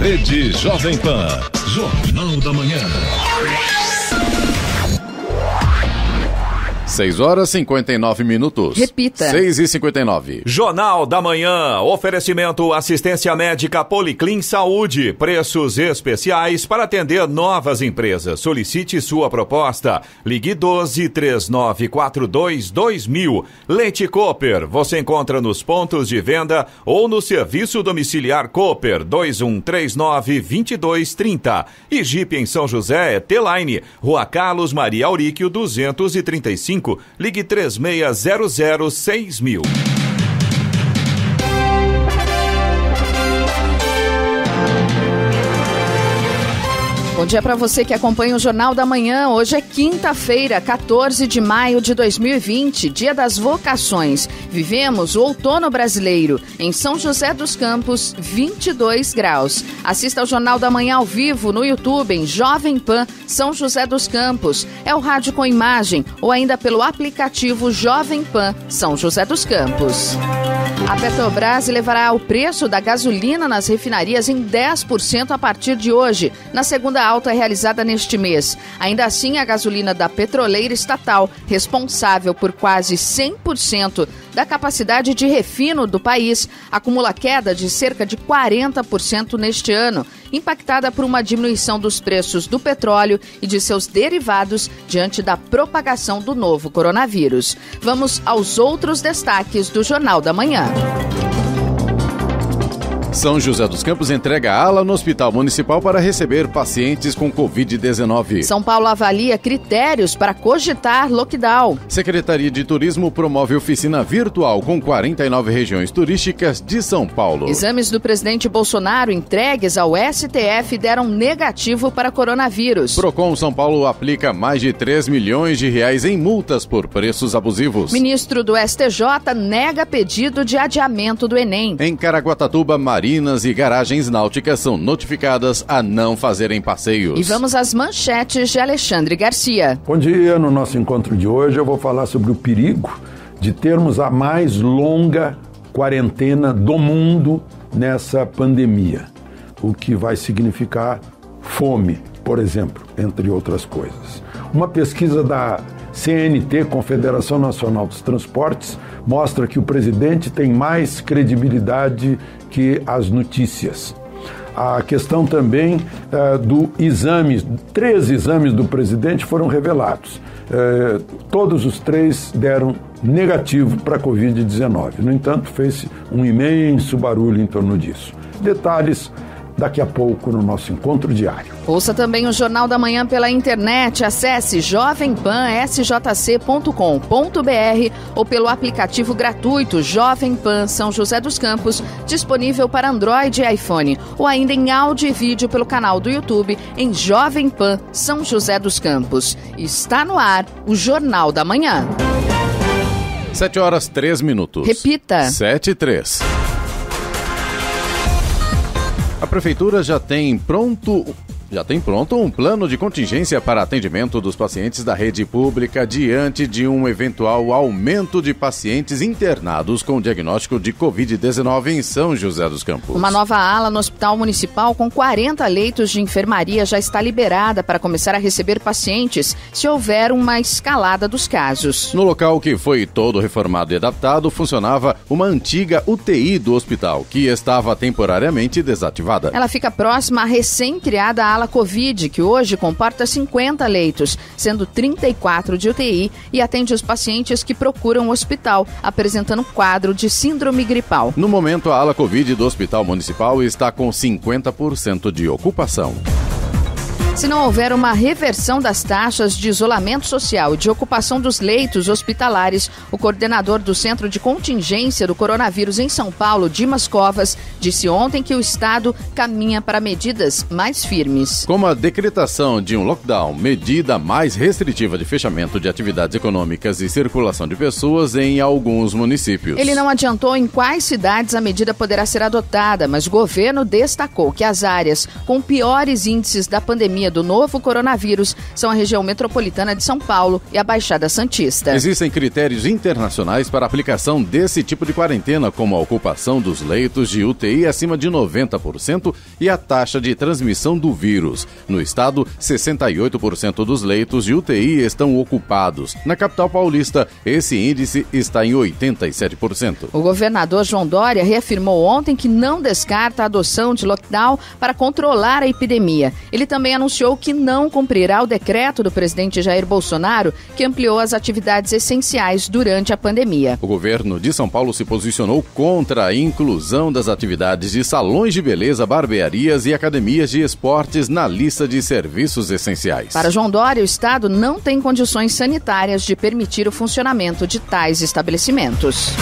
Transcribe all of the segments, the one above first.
Rede Jovem Pan, Jornal da Manhã. 6h59. Repita. 6h59. Jornal da Manhã. Oferecimento assistência médica Policlin Saúde. Preços especiais para atender novas empresas. Solicite sua proposta. Ligue 12-3942-2000. Leite Cooper. Você encontra nos pontos de venda ou no serviço domiciliar Cooper 2139-2230. E Jeep em São José é T-Line. Rua Carlos Maria Auríquio 235. Ligue 36006000. Bom dia para você que acompanha o Jornal da Manhã. Hoje é quinta-feira, 14 de maio de 2020, dia das vocações. Vivemos o outono brasileiro. Em São José dos Campos, 22 graus. Assista ao Jornal da Manhã ao vivo no YouTube, em Jovem Pan São José dos Campos. É o rádio com imagem ou ainda pelo aplicativo Jovem Pan São José dos Campos. A Petrobras elevará o preço da gasolina nas refinarias em 10% a partir de hoje, na segunda alta realizada neste mês. Ainda assim, a gasolina da petroleira estatal, responsável por quase 100% da capacidade de refino do país, acumula queda de cerca de 40% neste ano, impactada por uma diminuição dos preços do petróleo e de seus derivados diante da propagação do novo coronavírus. Vamos aos outros destaques do Jornal da Manhã. São José dos Campos entrega ala no Hospital Municipal para receber pacientes com Covid-19. São Paulo avalia critérios para cogitar lockdown. Secretaria de Turismo promove oficina virtual com 49 regiões turísticas de São Paulo. Exames do presidente Bolsonaro entregues ao STF deram negativo para coronavírus. Procon São Paulo aplica mais de 3 milhões de reais em multas por preços abusivos. Ministro do STJ nega pedido de adiamento do Enem. Em Caraguatatuba, marinas e garagens náuticas são notificadas a não fazerem passeios. E vamos às manchetes de Alexandre Garcia. Bom dia, no nosso encontro de hoje eu vou falar sobre o perigo de termos a mais longa quarentena do mundo nessa pandemia, o que vai significar fome, por exemplo, entre outras coisas. Uma pesquisa da CNT, Confederação Nacional dos Transportes, mostra que o presidente tem mais credibilidade que as notícias. A questão também do exame, 3 exames do presidente foram revelados. Todos os 3 deram negativo para a Covid-19. No entanto, fez um imenso barulho em torno disso. Detalhes daqui a pouco no nosso encontro diário. Ouça também o Jornal da Manhã pela internet. Acesse jovempansjc.com.br ou pelo aplicativo gratuito Jovem Pan São José dos Campos, disponível para Android e iPhone, ou ainda em áudio e vídeo pelo canal do YouTube em Jovem Pan São José dos Campos. Está no ar o Jornal da Manhã. 7h03. Repita. 7h03. A Prefeitura já tem pronto um plano de contingência para atendimento dos pacientes da rede pública diante de um eventual aumento de pacientes internados com diagnóstico de Covid-19 em São José dos Campos. Uma nova ala no Hospital Municipal com 40 leitos de enfermaria já está liberada para começar a receber pacientes se houver uma escalada dos casos. No local, que foi todo reformado e adaptado, funcionava uma antiga UTI do hospital, que estava temporariamente desativada. Ela fica próxima à recém-criada ala Covid, que hoje comporta 50 leitos, sendo 34 de UTI, e atende os pacientes que procuram o hospital, apresentando quadro de síndrome gripal. No momento, a ala Covid do Hospital Municipal está com 50% de ocupação. Se não houver uma reversão das taxas de isolamento social e de ocupação dos leitos hospitalares, o coordenador do Centro de Contingência do Coronavírus em São Paulo, Dimas Covas, disse ontem que o Estado caminha para medidas mais firmes. Como a decretação de um lockdown, medida mais restritiva de fechamento de atividades econômicas e circulação de pessoas em alguns municípios. Ele não adiantou em quais cidades a medida poderá ser adotada, mas o governo destacou que as áreas com piores índices da pandemia pandemia do novo coronavírus são a região metropolitana de São Paulo e a Baixada Santista. Existem critérios internacionais para a aplicação desse tipo de quarentena, como a ocupação dos leitos de UTI acima de 90% e a taxa de transmissão do vírus. No estado, 68% dos leitos de UTI estão ocupados. Na capital paulista, esse índice está em 87%. O governador João Dória reafirmou ontem que não descarta a adoção de lockdown para controlar a epidemia. Ele também anunciou que não cumprirá o decreto do presidente Jair Bolsonaro, que ampliou as atividades essenciais durante a pandemia. O governo de São Paulo se posicionou contra a inclusão das atividades de salões de beleza, barbearias e academias de esportes na lista de serviços essenciais. Para João Dória, o Estado não tem condições sanitárias de permitir o funcionamento de tais estabelecimentos.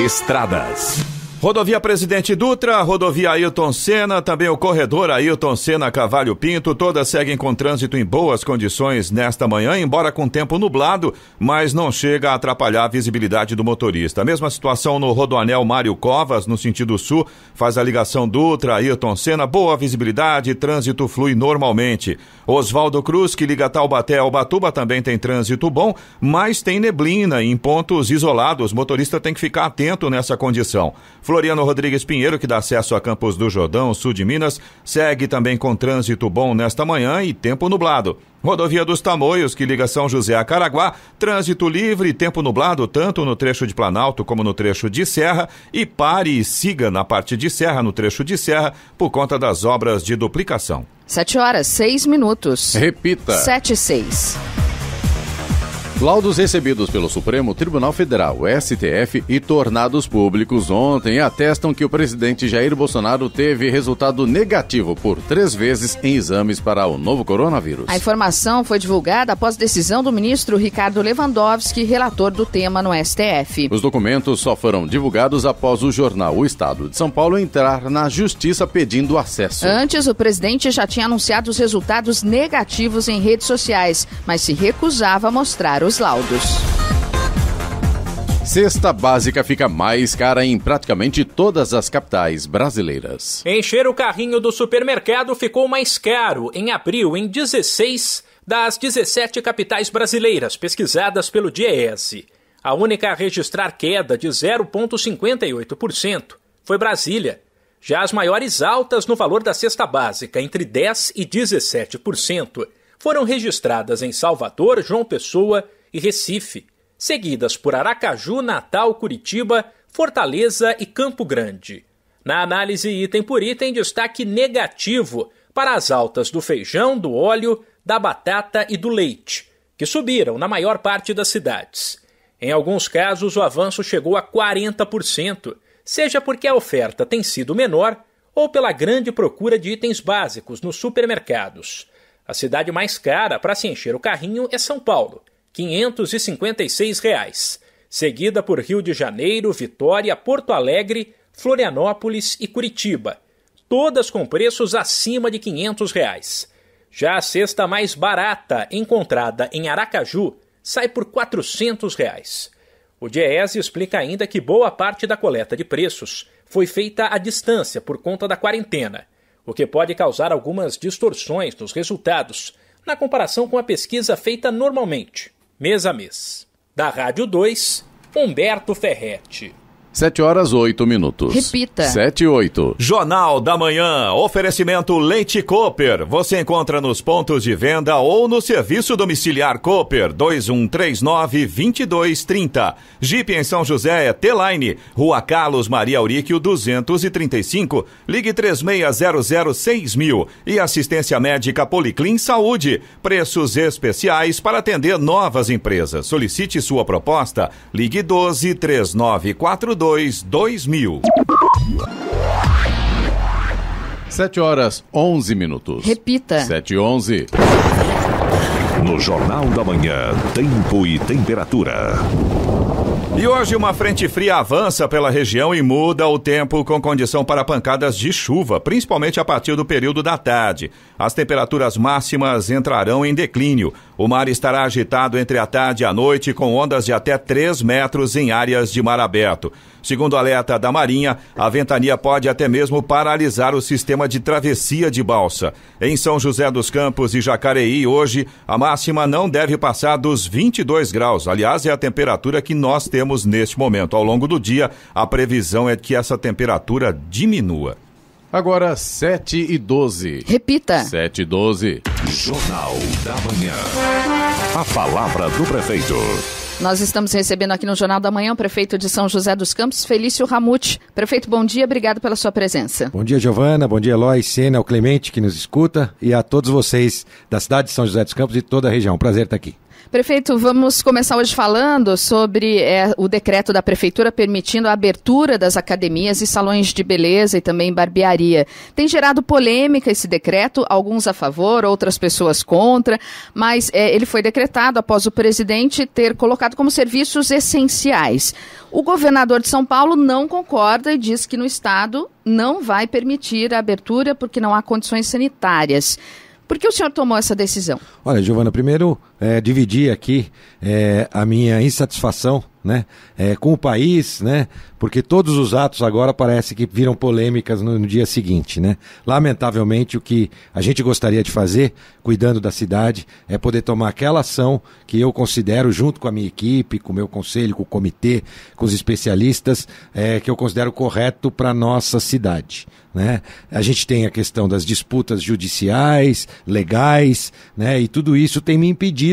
Estradas. Rodovia Presidente Dutra, rodovia Ailton Senna, também o corredor Ailton Senna Cavalho Pinto, todas seguem com trânsito em boas condições nesta manhã, embora com tempo nublado, mas não chega a atrapalhar a visibilidade do motorista. A mesma situação no Rodoanel Mário Covas, no sentido sul, faz a ligação Dutra, Ailton Senna, boa visibilidade, trânsito flui normalmente. Oswaldo Cruz, que liga Taubaté ao Ubatuba, também tem trânsito bom, mas tem neblina em pontos isolados, o motorista tem que ficar atento nessa condição. Floriano Rodrigues Pinheiro, que dá acesso a Campos do Jordão, sul de Minas, segue também com trânsito bom nesta manhã e tempo nublado. Rodovia dos Tamoios, que liga São José a Caraguá, trânsito livre e tempo nublado tanto no trecho de Planalto como no trecho de Serra, e pare e siga na parte de Serra, no trecho de Serra, por conta das obras de duplicação. 7h06. Repita. 7h06. Laudos recebidos pelo Supremo Tribunal Federal, STF, e tornados públicos ontem atestam que o presidente Jair Bolsonaro teve resultado negativo por 3 vezes em exames para o novo coronavírus. A informação foi divulgada após decisão do ministro Ricardo Lewandowski, relator do tema no STF. Os documentos só foram divulgados após o jornal O Estado de São Paulo entrar na justiça pedindo acesso. Antes, o presidente já tinha anunciado os resultados negativos em redes sociais, mas se recusava a mostrar os laudos. Cesta básica fica mais cara em praticamente todas as capitais brasileiras. Encher o carrinho do supermercado ficou mais caro em abril em 16 das 17 capitais brasileiras pesquisadas pelo DIEESE. A única a registrar queda de 0,58% foi Brasília. Já as maiores altas no valor da cesta básica, entre 10% e 17%, foram registradas em Salvador, João Pessoa e Recife, seguidas por Aracaju, Natal, Curitiba, Fortaleza e Campo Grande. Na análise item por item, destaque negativo para as altas do feijão, do óleo, da batata e do leite, que subiram na maior parte das cidades. Em alguns casos, o avanço chegou a 40%, seja porque a oferta tem sido menor ou pela grande procura de itens básicos nos supermercados. A cidade mais cara para se encher o carrinho é São Paulo, R$ 556, seguida por Rio de Janeiro, Vitória, Porto Alegre, Florianópolis e Curitiba, todas com preços acima de R$ 500. Já a cesta mais barata, encontrada em Aracaju, sai por R$ 400. O DIEESE explica ainda que boa parte da coleta de preços foi feita à distância por conta da quarentena, o que pode causar algumas distorções nos resultados, na comparação com a pesquisa feita normalmente, mês a mês. Da Rádio 2, Humberto Ferretti. 7h08. Repita. 7h08. Jornal da Manhã, oferecimento Leite Cooper. Você encontra nos pontos de venda ou no serviço domiciliar Cooper, 2139-2230. Jeep em São José é T-Line, Rua Carlos Maria Auríquio 235, ligue 36006000. E assistência médica Policlin Saúde, preços especiais para atender novas empresas. Solicite sua proposta, ligue 1239422000. 7h11. Repita. 7h11. No Jornal da Manhã, tempo e temperatura. E hoje uma frente fria avança pela região e muda o tempo com condição para pancadas de chuva, principalmente a partir do período da tarde. As temperaturas máximas entrarão em declínio. O mar estará agitado entre a tarde e a noite, com ondas de até 3 metros em áreas de mar aberto. Segundo o alerta da Marinha, a ventania pode até mesmo paralisar o sistema de travessia de balsa. Em São José dos Campos e Jacareí, hoje, a máxima não deve passar dos 22 graus. Aliás, é a temperatura que nós temos neste momento. Ao longo do dia, a previsão é que essa temperatura diminua. Agora 7h12. Repita. 7h12. Jornal da Manhã. A palavra do prefeito. Nós estamos recebendo aqui no Jornal da Manhã o prefeito de São José dos Campos, Felício Ramute. Prefeito, bom dia, obrigado pela sua presença. Bom dia, Giovana, bom dia, Eloy, Sena, ao Clemente que nos escuta e a todos vocês da cidade de São José dos Campos e toda a região. Prazer estar aqui. Prefeito, vamos começar hoje falando sobre o decreto da Prefeitura permitindo a abertura das academias e salões de beleza e também barbearia. Tem gerado polêmica esse decreto, alguns a favor, outras pessoas contra, mas ele foi decretado após o presidente ter colocado como serviços essenciais. O governador de São Paulo não concorda e diz que no estado não vai permitir a abertura porque não há condições sanitárias. Por que o senhor tomou essa decisão? Olha, Giovana, primeiro dividir aqui a minha insatisfação, né, com o país, né, porque todos os atos agora parece que viram polêmicas no dia seguinte, né. Lamentavelmente, o que a gente gostaria de fazer, cuidando da cidade, é poder tomar aquela ação que eu considero, junto com a minha equipe, com o meu conselho, com o comitê, com os especialistas, que eu considero correto para a nossa cidade, né. A gente tem a questão das disputas judiciais, legais, né, e tudo isso tem me impedido,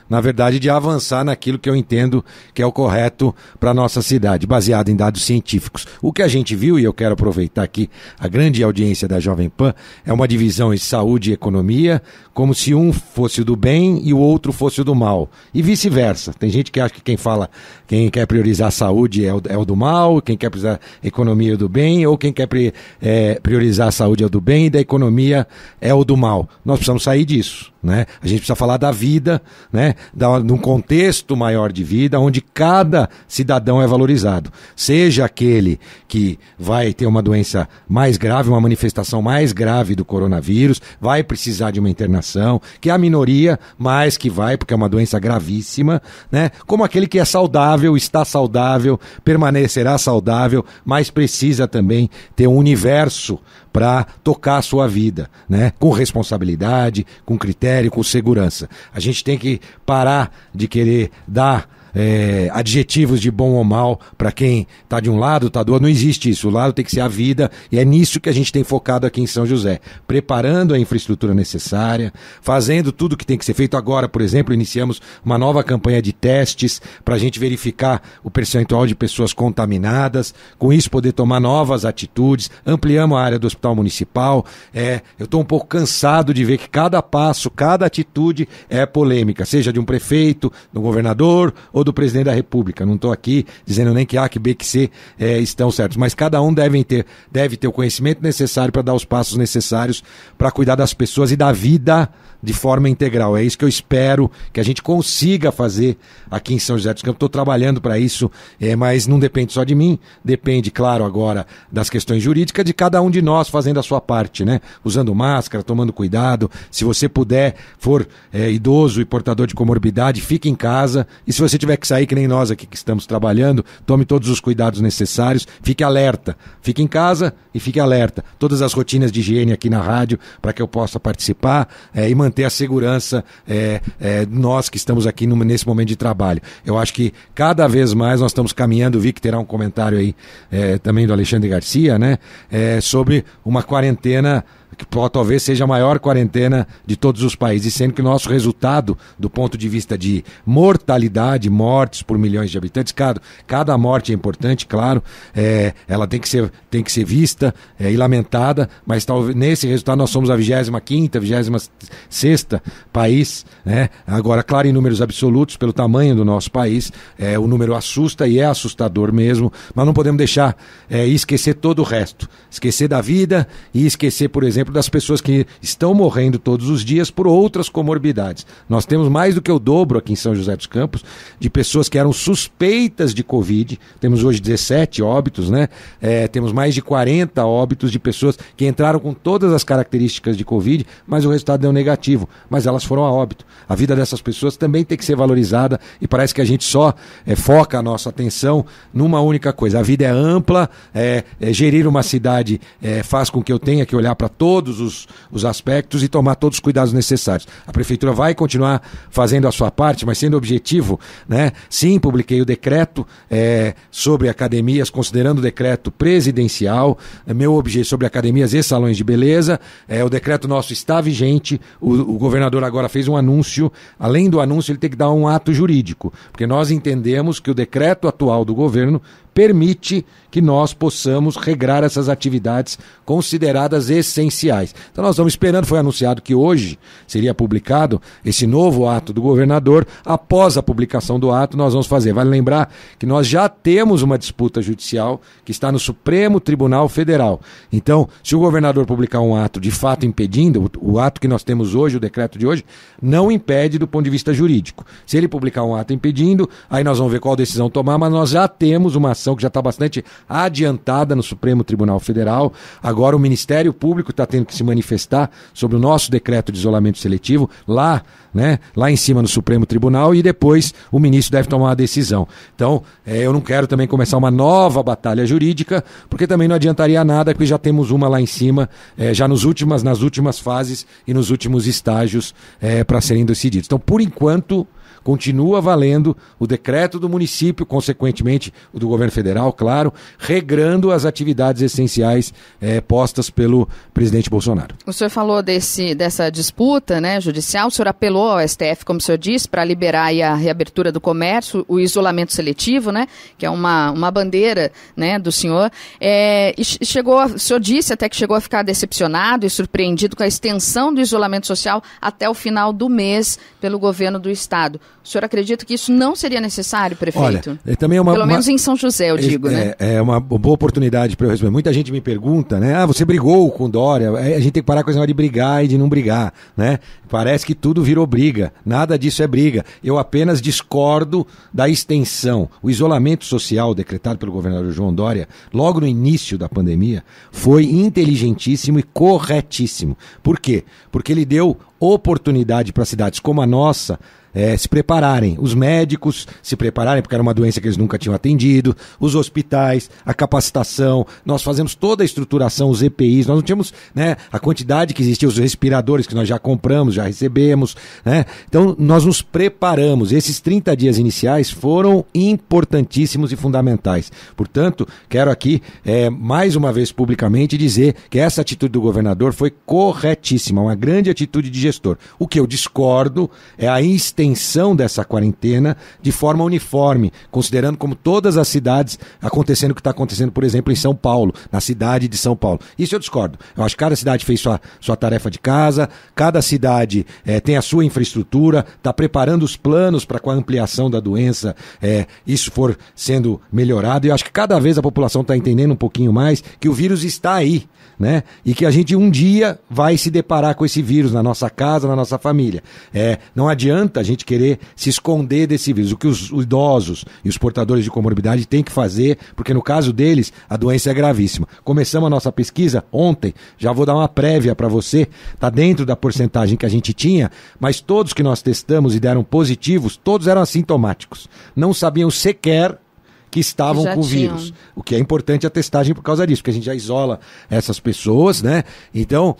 na verdade, de avançar naquilo que eu entendo que é o correto para a nossa cidade, baseado em dados científicos. O que a gente viu, e eu quero aproveitar aqui a grande audiência da Jovem Pan, é uma divisão em saúde e economia, como se um fosse o do bem e o outro fosse o do mal. E vice-versa. Tem gente que acha que quem quer priorizar a saúde é o do mal, quem quer priorizar a economia é o do bem, ou quem quer priorizar a saúde é o do bem e da economia é o do mal. Nós precisamos sair disso, né? A gente precisa falar da vida, né? Num contexto maior de vida, onde cada cidadão é valorizado. Seja aquele que vai ter uma doença mais grave, uma manifestação mais grave do coronavírus, vai precisar de uma internação, que é a minoria, mas que vai, porque é uma doença gravíssima, né? Como aquele que é saudável, está saudável, permanecerá saudável, mas precisa também ter um universo para tocar a sua vida, né? Com responsabilidade, com critério, com segurança. A gente tem que parar de querer dar adjetivos de bom ou mal para quem está de um lado, está do outro. Não existe isso. O lado tem que ser a vida, e é nisso que a gente tem focado aqui em São José, preparando a infraestrutura necessária, fazendo tudo que tem que ser feito. Agora, por exemplo, iniciamos uma nova campanha de testes para a gente verificar o percentual de pessoas contaminadas, com isso poder tomar novas atitudes. Ampliamos a área do hospital municipal. Eu estou um pouco cansado de ver que cada passo, cada atitude é polêmica, seja de um prefeito, do governador ou do presidente da República. Não estou aqui dizendo nem que A, que B, que C estão certos, mas cada um deve ter o conhecimento necessário para dar os passos necessários para cuidar das pessoas e da vida de forma integral. É isso que eu espero que a gente consiga fazer aqui em São José dos Campos. Estou trabalhando para isso, mas não depende só de mim, depende, claro, agora das questões jurídicas de cada um de nós fazendo a sua parte, né? Usando máscara, tomando cuidado. Se você puder, for idoso e portador de comorbidade, fique em casa. E se você tiver que sair, que nem nós aqui que estamos trabalhando, tome todos os cuidados necessários, fique alerta. Fique em casa e fique alerta. Todas as rotinas de higiene aqui na rádio para que eu possa participar e manter a segurança nós que estamos aqui nesse momento de trabalho. Eu acho que cada vez mais nós estamos caminhando, vi que terá um comentário aí também do Alexandre Garcia, né? Sobre uma quarentena que talvez seja a maior quarentena de todos os países, sendo que o nosso resultado, do ponto de vista de mortalidade, mortes por milhões de habitantes, cada morte é importante, claro, ela tem que ser vista e lamentada, mas talvez nesse resultado nós somos a 25ª, 26ª país, né? Agora, claro, em números absolutos, pelo tamanho do nosso país, o número assusta e é assustador mesmo, mas não podemos deixar esquecer todo o resto, esquecer da vida e esquecer, por exemplo, exemplo, das pessoas que estão morrendo todos os dias por outras comorbidades. Nós temos mais do que o dobro aqui em São José dos Campos de pessoas que eram suspeitas de Covid. Temos hoje 17 óbitos, né? Temos mais de 40 óbitos de pessoas que entraram com todas as características de Covid, mas o resultado deu negativo. Mas elas foram a óbito. A vida dessas pessoas também tem que ser valorizada e parece que a gente só foca a nossa atenção numa única coisa. A vida é ampla, gerir uma cidade faz com que eu tenha que olhar para todos os aspectos e tomar todos os cuidados necessários. A Prefeitura vai continuar fazendo a sua parte, mas sendo objetivo, né? Sim, publiquei o decreto sobre academias, considerando o decreto presidencial, meu objetivo sobre academias e salões de beleza. O decreto nosso está vigente, o governador agora fez um anúncio, além do anúncio ele tem que dar um ato jurídico, porque nós entendemos que o decreto atual do governo permite que nós possamos regrar essas atividades consideradas essenciais. Então nós estamos esperando, foi anunciado que hoje seria publicado esse novo ato do governador. Após a publicação do ato, nós vamos fazer. Vale lembrar que nós já temos uma disputa judicial que está no Supremo Tribunal Federal. Então, se o governador publicar um ato de fato impedindo, o ato que nós temos hoje, o decreto de hoje, não impede do ponto de vista jurídico. Se ele publicar um ato impedindo, aí nós vamos ver qual decisão tomar, mas nós já temos uma ação que já está bastante adiantada no Supremo Tribunal Federal. Agora o Ministério Público está tendo que se manifestar sobre o nosso decreto de isolamento seletivo lá em cima no Supremo Tribunal, e depois o ministro deve tomar uma decisão. Então, eu não quero também começar uma nova batalha jurídica, porque também não adiantaria nada, porque já temos uma lá em cima, já nas últimas fases e nos últimos estágios para serem decididos. Então, por enquanto, continua valendo o decreto do município, consequentemente o do governo federal, claro, regrando as atividades essenciais postas pelo presidente Bolsonaro. O senhor falou dessa disputa, né, judicial, o senhor apelou ao STF, como o senhor disse, para liberar aí a reabertura do comércio, o isolamento seletivo, né, que é uma bandeira, né, do senhor. E o senhor disse até que chegou a ficar decepcionado e surpreendido com a extensão do isolamento social até o final do mês pelo governo do estado. O senhor acredita que isso não seria necessário, prefeito? Olha, também pelo menos em São José, eu digo, né? É uma boa oportunidade para eu responder. Muita gente me pergunta, né? Você brigou com o Dória. A gente tem que parar com essa hora de brigar e de não brigar, né? Parece que tudo virou briga. Nada disso é briga. Eu apenas discordo da extensão. O isolamento social decretado pelo governador João Dória, logo no início da pandemia, foi inteligentíssimo e corretíssimo. Por quê? Porque ele deu oportunidade para cidades como a nossa se prepararem, os médicos se prepararem, porque era uma doença que eles nunca tinham atendido, os hospitais, a capacitação, nós fazemos toda a estruturação, os EPIs, nós não tínhamos, né, a quantidade que existia, os respiradores que nós já compramos, já recebemos, né? Então nós nos preparamos. Esses 30 dias iniciais foram importantíssimos e fundamentais. Portanto, quero aqui mais uma vez publicamente dizer que essa atitude do governador foi corretíssima, uma grande atitude de gestor. O que eu discordo é a extensão dessa quarentena de forma uniforme, considerando como todas as cidades acontecendo o que está acontecendo, por exemplo, em São Paulo, na cidade de São Paulo. Isso eu discordo. Eu acho que cada cidade fez sua tarefa de casa, cada cidade tem a sua infraestrutura, está preparando os planos para com a ampliação da doença, isso for sendo melhorado. E eu acho que cada vez a população está entendendo um pouquinho mais que o vírus está aí, né? E que a gente um dia vai se deparar com esse vírus na nossa casa, na nossa família. Não adianta a gente querer se esconder desse vírus. O que os idosos e os portadores de comorbidade têm que fazer, porque no caso deles a doença é gravíssima. Começamos a nossa pesquisa ontem, já vou dar uma prévia para você, está dentro da porcentagem que a gente tinha, mas todos que nós testamos e deram positivos, todos eram assintomáticos. Não sabiam sequer que estavam com o vírus. O que é importante a testagem por causa disso, porque a gente já isola essas pessoas, né? Então,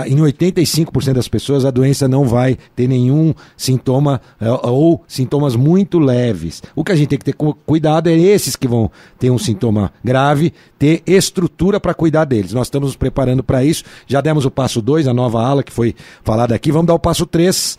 em 85% das pessoas a doença não vai ter nenhum sintoma ou sintomas muito leves. O que a gente tem que ter cuidado é esses que vão ter um sintoma grave, ter estrutura para cuidar deles. Nós estamos nos preparando para isso. Já demos o passo 2, a nova ala que foi falada aqui. Vamos dar o passo 3,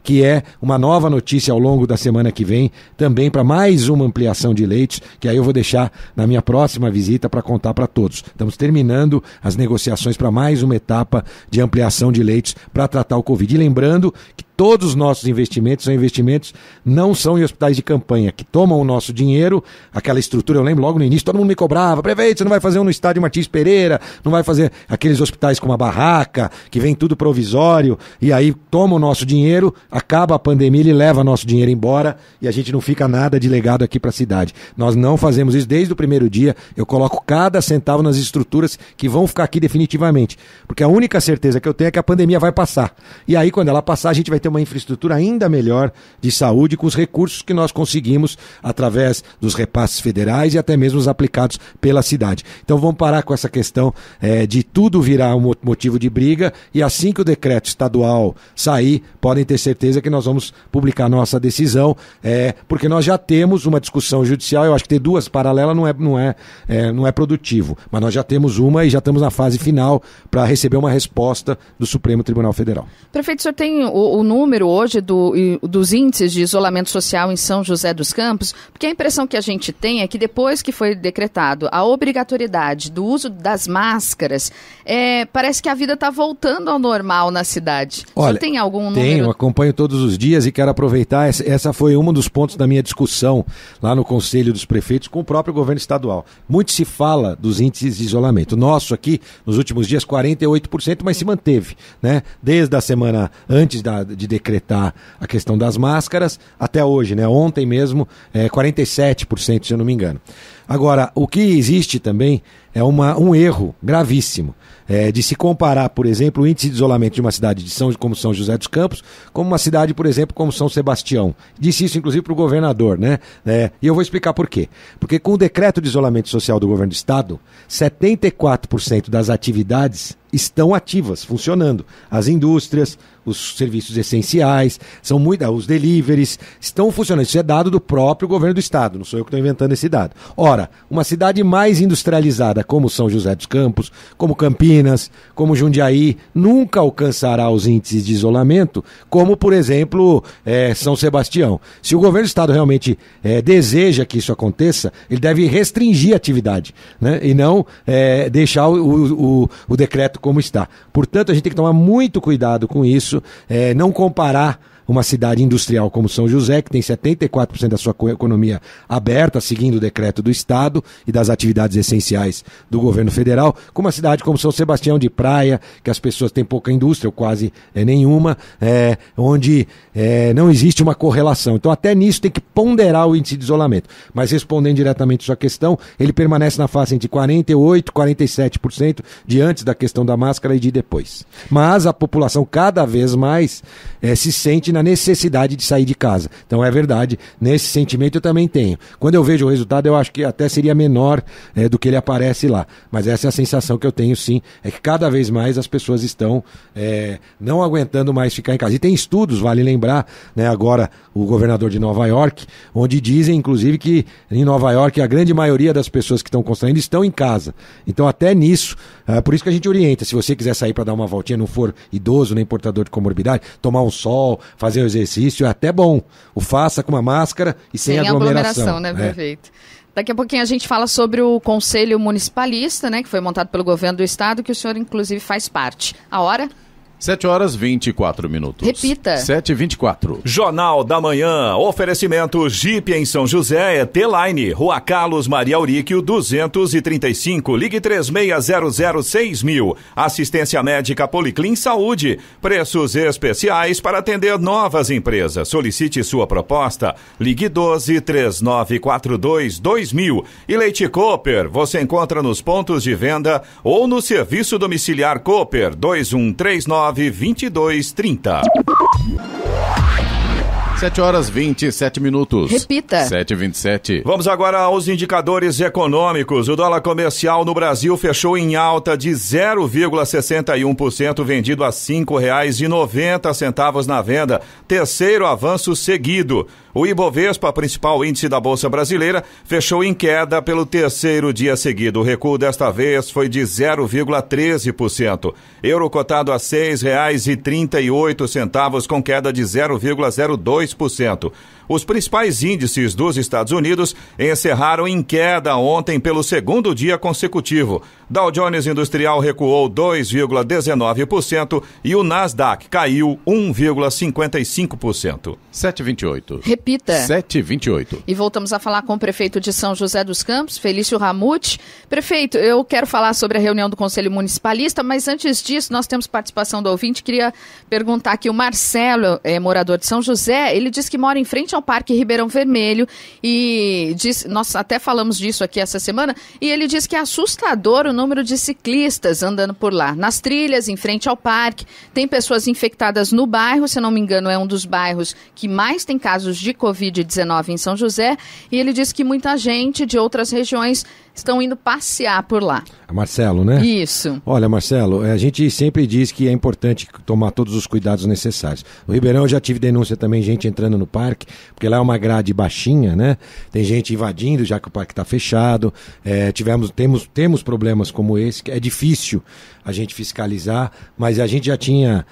que é uma nova notícia ao longo da semana que vem, também para mais uma ampliação de leitos, que aí eu vou deixar na minha próxima visita para contar para todos. Estamos terminando as negociações para mais uma etapa de ampliação de leitos para tratar o Covid. E lembrando que Todos os nossos investimentos não são em hospitais de campanha, que tomam o nosso dinheiro, aquela estrutura, eu lembro logo no início, todo mundo me cobrava, prefeito, você não vai fazer um no estádio Martins Pereira, não vai fazer aqueles hospitais com uma barraca, que vem tudo provisório, e aí toma o nosso dinheiro, acaba a pandemia, ele leva nosso dinheiro embora, e a gente não fica nada de legado aqui para a cidade. Nós não fazemos isso desde o primeiro dia, eu coloco cada centavo nas estruturas que vão ficar aqui definitivamente, porque a única certeza que eu tenho é que a pandemia vai passar, e aí quando ela passar a gente vai ter uma infraestrutura ainda melhor de saúde com os recursos que nós conseguimos através dos repasses federais e até mesmo os aplicados pela cidade. Então vamos parar com essa questão de tudo virar um motivo de briga, e assim que o decreto estadual sair, podem ter certeza que nós vamos publicar nossa decisão, porque nós já temos uma discussão judicial. Eu acho que ter duas paralelas não é produtivo, mas nós já temos uma e já estamos na fase final para receber uma resposta do Supremo Tribunal Federal. Prefeito, o senhor tem o número hoje dos índices de isolamento social em São José dos Campos? Porque a impressão que a gente tem é que depois que foi decretado a obrigatoriedade do uso das máscaras, parece que a vida está voltando ao normal na cidade. Olha, o senhor tem algum número? Tenho, acompanho todos os dias e quero aproveitar, essa foi um dos pontos da minha discussão lá no Conselho dos Prefeitos com o próprio governo estadual. Muito se fala dos índices de isolamento. Nosso aqui, nos últimos dias, 48%, mas se manteve, né? Desde a semana antes de decretar a questão das máscaras até hoje, né? Ontem mesmo, 47%, se eu não me engano. Agora, o que existe também é um erro gravíssimo de se comparar, por exemplo, o índice de isolamento de uma cidade como São José dos Campos como uma cidade, por exemplo, como São Sebastião. Disse isso, inclusive, para o governador, né? E eu vou explicar por quê. Porque com o decreto de isolamento social do governo do estado, 74% das atividades estão ativas, funcionando. As indústrias, os serviços essenciais, os deliveries, estão funcionando. Isso é dado do próprio governo do estado, não sou eu que estou inventando esse dado. Ora, uma cidade mais industrializada como São José dos Campos, como Campinas, como Jundiaí, nunca alcançará os índices de isolamento como, por exemplo, São Sebastião. Se o governo do estado realmente deseja que isso aconteça, ele deve restringir a atividade, né? E não deixar o decreto como está. Portanto, a gente tem que tomar muito cuidado com isso, não comparar uma cidade industrial como São José, que tem 74% da sua economia aberta, seguindo o decreto do Estado e das atividades essenciais do governo federal, com uma cidade como São Sebastião de Praia, que as pessoas têm pouca indústria, ou quase nenhuma, onde não existe uma correlação. Então, até nisso tem que ponderar o índice de isolamento. Mas, respondendo diretamente a sua questão, ele permanece na faixa entre 48% e 47% de antes da questão da máscara e de depois. Mas a população cada vez mais se sente na necessidade de sair de casa. Então é verdade, nesse sentimento eu também tenho. Quando eu vejo o resultado, eu acho que até seria menor do que ele aparece lá. Mas essa é a sensação que eu tenho, sim, é que cada vez mais as pessoas estão não aguentando mais ficar em casa. E tem estudos, vale lembrar, né, agora o governador de Nova York, onde dizem, inclusive, que em Nova York a grande maioria das pessoas que estão constraindo estão em casa. Então até nisso, por isso que a gente orienta, se você quiser sair para dar uma voltinha, não for idoso nem portador de comorbidade, tomar um sol, fazer um exercício, é até bom. O faça com uma máscara e sem aglomeração. Né, prefeito? Daqui a pouquinho a gente fala sobre o Conselho Municipalista, né, que foi montado pelo governo do estado, que o senhor, inclusive, faz parte. A hora? 7h24. Repita. 7h24. Jornal da Manhã. Oferecimento Jeep em São José é T-Line. Rua Carlos Maria Auríquio 235. Ligue 36006000. Assistência médica Policlin Saúde. Preços especiais para atender novas empresas. Solicite sua proposta. Ligue 1239422000. E Leite Cooper. Você encontra nos pontos de venda ou no serviço domiciliar Cooper 2139 2230. 7h27. Repita. 7h27. Vamos agora aos indicadores econômicos. O dólar comercial no Brasil fechou em alta de 0,61%, vendido a R$ 5,90 na venda. Terceiro avanço seguido. O Ibovespa, principal índice da Bolsa Brasileira, fechou em queda pelo terceiro dia seguido. O recuo desta vez foi de 0,13%. Euro cotado a R$ 6,38, com queda de 0,02%. Os principais índices dos Estados Unidos encerraram em queda ontem pelo segundo dia consecutivo. Dow Jones Industrial recuou 2,19% e o Nasdaq caiu 1,55%. 7,28. Repita. 7,28. E voltamos a falar com o prefeito de São José dos Campos, Felício Ramute. Prefeito, eu quero falar sobre a reunião do Conselho Municipalista, mas antes disso, nós temos participação do ouvinte. Queria perguntar aqui, o Marcelo, morador de São José, ele diz que mora em frente ao Parque Ribeirão Vermelho e diz, nós até falamos disso aqui essa semana, e ele diz que é assustador o número de ciclistas andando por lá. Nas trilhas, em frente ao parque, tem pessoas infectadas no bairro, se eu não me engano, é um dos bairros que mais tem casos de Covid-19 em São José, e ele diz que muita gente de outras regiões estão indo passear por lá. Marcelo, né? Isso. Olha, Marcelo, a gente sempre diz que é importante tomar todos os cuidados necessários. No Ribeirão eu já tive denúncia também, gente entrando no parque, porque lá é uma grade baixinha, né? Tem gente invadindo, já que o parque está fechado. Temos problemas como esse, que é difícil a gente fiscalizar, mas a gente já tinha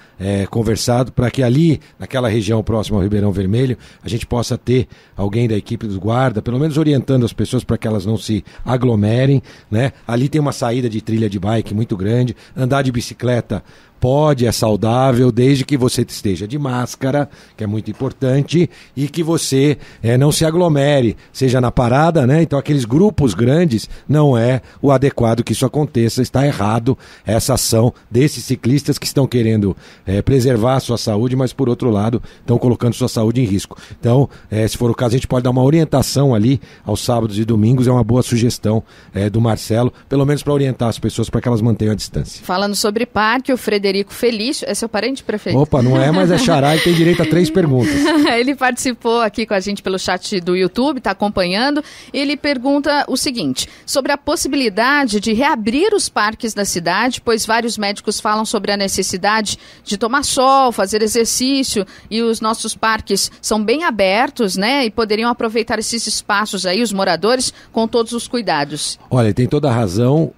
conversado para que ali, naquela região próxima ao Ribeirão Vermelho, a gente possa ter alguém da equipe dos guarda, pelo menos orientando as pessoas para que elas não se aglomerem, né? Ali tem uma saída de trilha de bike muito grande, andar de bicicleta pode, é saudável, desde que você esteja de máscara, que é muito importante, e que você não se aglomere, seja na parada, né? Então aqueles grupos grandes não é o adequado que isso aconteça, está errado essa ação desses ciclistas que estão querendo preservar a sua saúde, mas por outro lado estão colocando sua saúde em risco. Então, se for o caso, a gente pode dar uma orientação ali aos sábados e domingos, é uma boa sugestão do Marcelo, pelo menos para orientar as pessoas para que elas mantenham a distância. Falando sobre parque, o Frederico Felício, é seu parente, prefeito? Opa, não é, mas é xará e tem direito a 3 perguntas. Ele participou aqui com a gente pelo chat do YouTube, está acompanhando. Ele pergunta o seguinte, sobre a possibilidade de reabrir os parques da cidade, pois vários médicos falam sobre a necessidade de tomar sol, fazer exercício, e os nossos parques são bem abertos, né? E poderiam aproveitar esses espaços aí, os moradores, com todos os cuidados. Olha, tem toda a razão.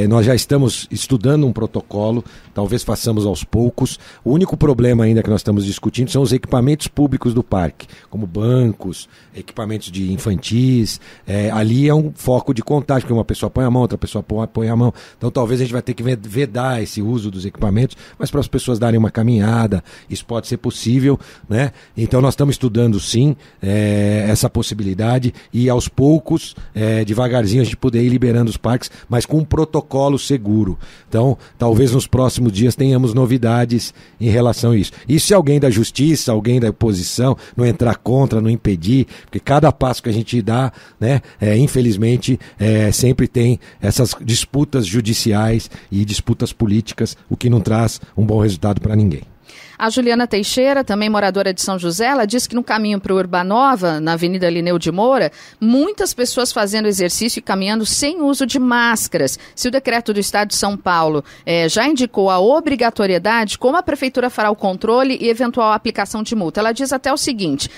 Nós já estamos estudando um protocolo, talvez façamos aos poucos. O único problema ainda que nós estamos discutindo são os equipamentos públicos do parque, como bancos, equipamentos de infantis. Ali é um foco de contágio, porque uma pessoa põe a mão, outra pessoa põe a mão. Então talvez a gente vai ter que vedar esse uso dos equipamentos, mas para as pessoas darem uma caminhada, isso pode ser possível, né? Então nós estamos estudando sim essa possibilidade e aos poucos, devagarzinho a gente poder ir liberando os parques, mas com um protocolo seguro. Então talvez nos próximos dias tenhamos novidades em relação a isso. E se alguém da justiça, alguém da oposição não entrar contra, não impedir, porque cada passo que a gente dá, né, infelizmente, sempre tem essas disputas judiciais e disputas políticas, o que não traz um bom resultado para ninguém. A Juliana Teixeira, também moradora de São José, ela diz que no caminho para o Urbanova, na Avenida Lineu de Moura, muitas pessoas fazendo exercício e caminhando sem uso de máscaras. Se o decreto do Estado de São Paulo já indicou a obrigatoriedade, como a Prefeitura fará o controle e eventual aplicação de multa? Ela diz até o seguinte,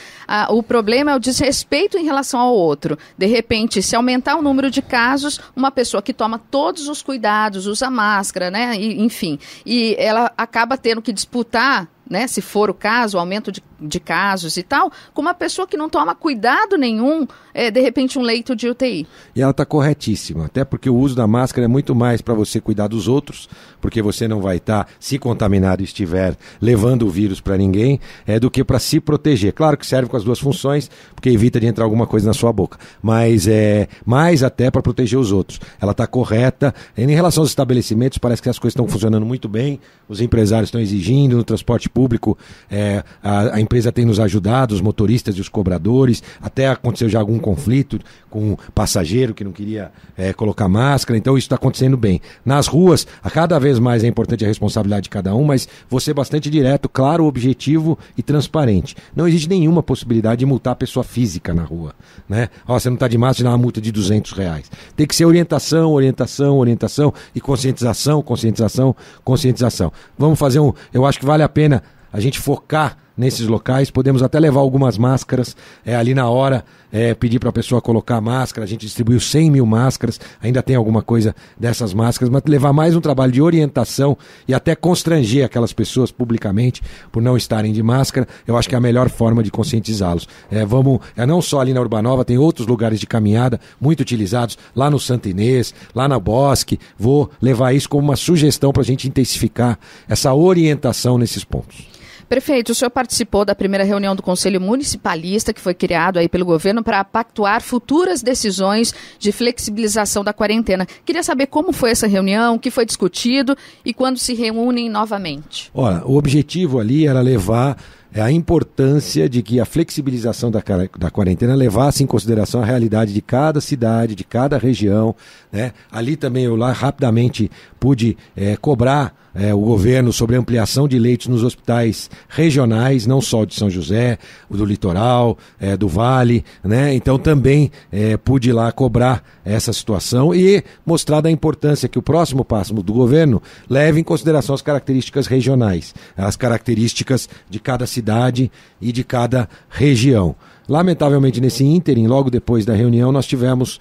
o problema é o desrespeito em relação ao outro. De repente, se aumentar o número de casos, uma pessoa que toma todos os cuidados, usa máscara, né? Enfim, e ela acaba tendo que disputar, né, se for o caso, o aumento de casos e tal, com uma pessoa que não toma cuidado nenhum, de repente um leito de UTI. E ela está corretíssima, até porque o uso da máscara é muito mais para você cuidar dos outros, porque você não vai estar, se contaminado estiver, levando o vírus para ninguém, do que para se proteger. Claro que serve com as duas funções, porque evita de entrar alguma coisa na sua boca, mas mais até para proteger os outros. Ela está correta. Em relação aos estabelecimentos, parece que as coisas estão funcionando muito bem, os empresários estão exigindo, no transporte público, a empresa tem nos ajudado, os motoristas e os cobradores, até aconteceu já algum conflito com um passageiro que não queria colocar máscara, então isso está acontecendo bem. Nas ruas, a cada vez mais é importante a responsabilidade de cada um, mas você é bastante direto, claro, objetivo e transparente. Não existe nenhuma possibilidade de multar a pessoa física na rua, né? Você não está de máscara, dá uma multa de R$200. Tem que ser orientação e conscientização. Vamos fazer eu acho que vale a pena a gente focar nesses locais, podemos até levar algumas máscaras ali na hora, pedir para a pessoa colocar a máscara. A gente distribuiu 100 mil máscaras, ainda tem alguma coisa dessas máscaras, mas levar mais um trabalho de orientação e até constranger aquelas pessoas publicamente por não estarem de máscara. Eu acho que é a melhor forma de conscientizá-los. Não só ali na Urbanova, tem outros lugares de caminhada muito utilizados, lá no Santa Inês, lá na Bosque. Vou levar isso como uma sugestão para a gente intensificar essa orientação nesses pontos. Prefeito, o senhor participou da primeira reunião do Conselho Municipalista, que foi criado aí pelo governo para pactuar futuras decisões de flexibilização da quarentena. Queria saber como foi essa reunião, o que foi discutido e quando se reúnem novamente. Olha, o objetivo ali era levar a importância de que a flexibilização da quarentena levasse em consideração a realidade de cada cidade, de cada região, né? Ali também eu lá rapidamente pude cobrar o governo sobre a ampliação de leitos nos hospitais regionais, não só o de São José, o do Litoral, do Vale, né? Então também pude lá cobrar essa situação e mostrar da importância que o próximo passo do governo leve em consideração as características regionais, as características de cada cidade e de cada região. Lamentavelmente, nesse ínterim, logo depois da reunião, nós tivemos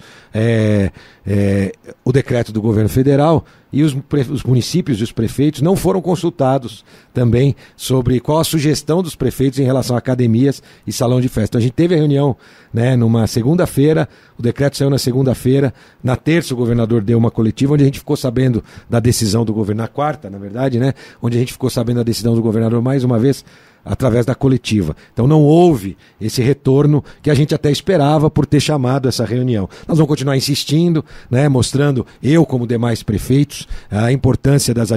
o decreto do governo federal e os municípios e os prefeitos não foram consultados também sobre qual a sugestão dos prefeitos em relação a academias e salão de festa. Então, a gente teve a reunião, né, numa segunda-feira, o decreto saiu na segunda-feira, na terça o governador deu uma coletiva onde a gente ficou sabendo da decisão do governo, na quarta, na verdade, né, onde a gente ficou sabendo da decisão do governador mais uma vez, através da coletiva. Então não houve esse retorno que a gente até esperava por ter chamado essa reunião. Nós vamos continuar insistindo, né, mostrando, eu como demais prefeitos, a importância das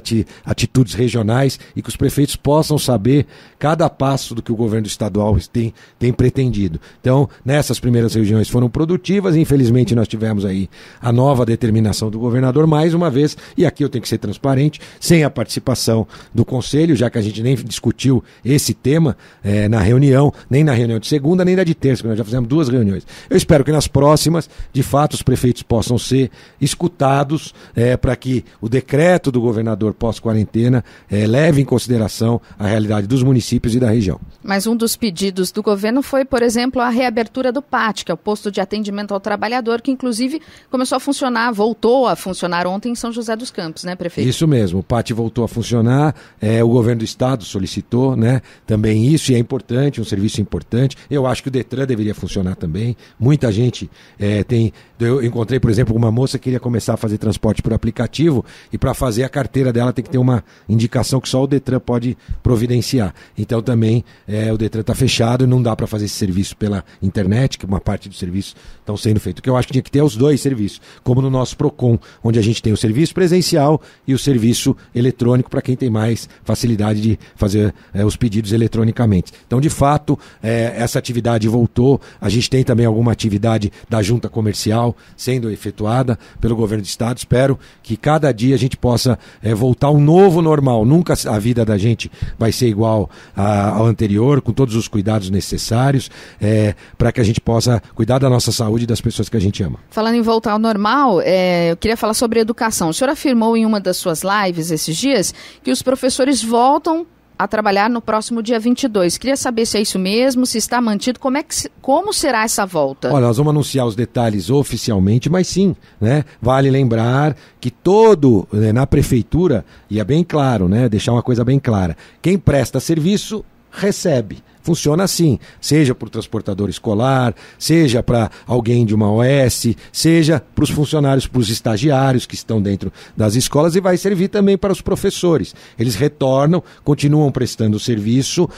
atitudes regionais e que os prefeitos possam saber cada passo do que o governo estadual tem pretendido. Então, nessas primeiras reuniões foram produtivas e infelizmente nós tivemos aí a nova determinação do governador mais uma vez, e aqui eu tenho que ser transparente, sem a participação do Conselho, já que a gente nem discutiu esse tema na reunião, nem na reunião de segunda, nem na de terça, porque nós já fizemos 2 reuniões. Eu espero que nas próximas, de fato, os prefeitos possam ser escutados para que o decreto do governador pós-quarentena leve em consideração a realidade dos municípios e da região. Mas um dos pedidos do governo foi, por exemplo, a reabertura do PAT, que é o posto de atendimento ao trabalhador, que inclusive começou a funcionar, voltou a funcionar ontem em São José dos Campos, né, prefeito? Isso mesmo, o PAT voltou a funcionar, o governo do estado solicitou, né, também isso, e é importante, um serviço importante. Eu acho que o Detran deveria funcionar também. Muita gente eu encontrei, por exemplo, uma moça que queria começar a fazer transporte por aplicativo e para fazer a carteira dela tem que ter uma indicação que só o Detran pode providenciar. Então também o Detran está fechado e não dá para fazer esse serviço pela internet, que uma parte dos serviços estão sendo feitos. O que eu acho que tinha que ter os 2 serviços, como no nosso PROCON, onde a gente tem o serviço presencial e o serviço eletrônico para quem tem mais facilidade de fazer os pedidos eletronicamente. Então, de fato, essa atividade voltou. A gente tem também alguma atividade da junta comercial sendo efetuada pelo governo do estado. Espero que cada dia a gente possa voltar a um novo normal. Nunca a vida da gente vai ser igual ao anterior, com todos os cuidados necessários, para que a gente possa cuidar da nossa saúde e das pessoas que a gente ama. Falando em voltar ao normal, eu queria falar sobre educação. O senhor afirmou em uma das suas lives esses dias que os professores voltam a trabalhar no próximo dia 22. Queria saber se é isso mesmo, se está mantido, como será essa volta? Olha, nós vamos anunciar os detalhes oficialmente, mas sim, né? Vale lembrar que na prefeitura, e é bem claro, né? Deixar uma coisa bem clara, quem presta serviço recebe. Funciona assim, seja para o transportador escolar, seja para alguém de uma OS, seja para os funcionários, para os estagiários que estão dentro das escolas, e vai servir também para os professores. Eles retornam, continuam prestando serviço.